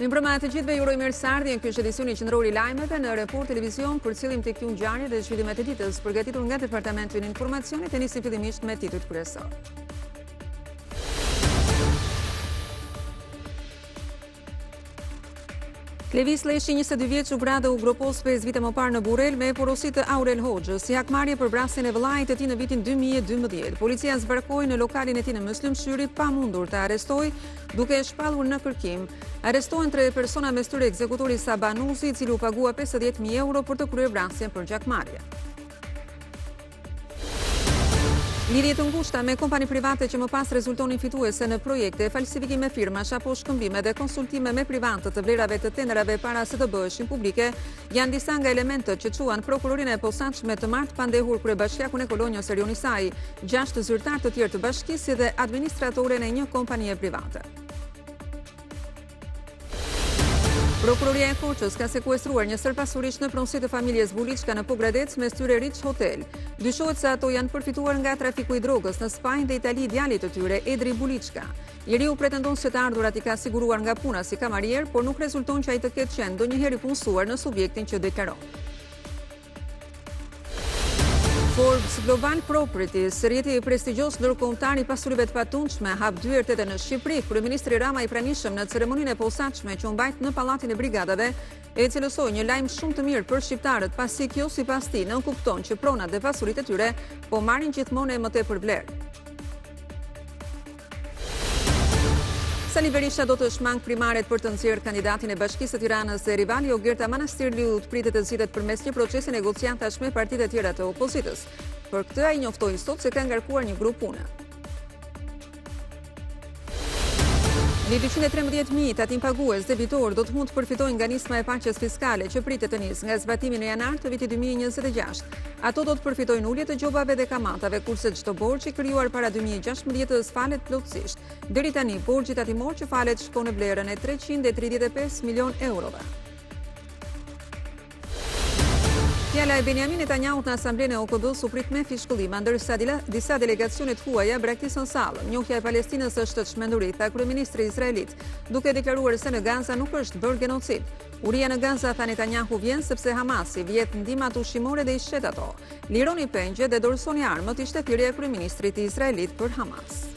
Mirëmbrëma të gjithëve, ju uroj mirëseardhje në ky edicion qendror i lajmeve në Report Televizion. Përcjellim tek ju ngjarje dhe zhvillimet e ditës, përgatitur nga Departamenti i Informacionit. Nisim fillimisht me titujt kryesor. Klevis Leshi, 22 vjeç, u gra dhe u gropos 5 vite më parë në Burrel me porosi të Aurel Hoxhës, si hakmarrje për vrasjen e vëllait të tij në vitin 2012. Policia zbarkoi në lokalin e tij në Myslimshyri pa mundur të arrestojë, duke e shpallur në kërkim. Arrestohen 3 persona, mes tyre ekzekutori Sabanuzi, i cili u pagua 50.000 euro për të kryer vrasjen për gjakmarrje. Lidhje të ngushta me kompani private që më pas rezultonin fituese në projekte, falsifikime firmash apo shkëmbime dhe konsultime me private të vlerave të tenderave para se të bëheshin publike, janë disa nga elementët që çuan prokurorinë e posaçme të martë pandehur kryebashkiakun e Kolonjës Erion Isai, 6 zyrtar të tjerë të bashkisë dhe administratoren e një kompanie private. Prokuroria e Foçës ka sekuestruar një sër pasurish në pronësi të familjes Buliçka në Pogradec, mes tyre Rich Hotel. Dyshohet se ato janë përfituar nga trafiku i drogës në Spanjë dhe Itali. Djalit të tyre, Edri Buliçka. Njeriu pretendon se të ardhurat i ka siguruar nga puna si kamarier, por nuk rezulton që ai të ketë qenë ndonjëherë i punësuar në subjektin që deklaron. Forbes Global Properties, rrjeti prestigjos ndërkombëtar i pasurive të patundshme, hap dyert edhe në Shqipëri. Kryeministri Rama i pranishëm në ceremoninë e posaçme që u mbajt në Pallatin e Brigadave, e cilësoi një lajm shumë të mirë për shqiptarët, pasi kjo sipas tij nënkupton që pronat dhe pasuritë e tyre po marrin gjithmonë më tepër vlerë. Sali Berisha do të shmang primaret për të nxjerrë kandidatin e Bashkisë së Tiranës dhe rivali Ogerta Manastirliu pritet të zgjidhet përmes një procesi negociatash me partitë e tjera të opozitës. Për këtë ai njoftoi sot se ka ngarkuar një grup pune. Mbi 213.000 tatim pagues debitor do të mund të përfitojnë nga nisma e paqes fiskale që pritet të nisë nga zbatimi në janar të vitit 2026. Ato do të përfitojnë ulje të gjobave dhe kamatave, kurse çdo borxh i krijuar para 2016 falet plotësisht. Deri tani borxhi tatimor që falet shkon në vlerën e 335 milion eurove. Fjala e Benjamin Netanyahu në Asamblenë e OKB-s u prit me fishkëllim, ndërsa disa delegacione të huaja braktisën sallën. Njohja e Palestinës është çmenduri, tha kryeministri izraelit, duke deklaruar se në Gaza nuk është bërë genocid. Uria në Gaza, tha Netanyahu, vjen sepse Hamasi vjet ndihmat ushqimore dhe i shet ato. Lironi pengje dhe dorësoni armët, ishte thirrja e kryeministrit të izraelit për Hamas.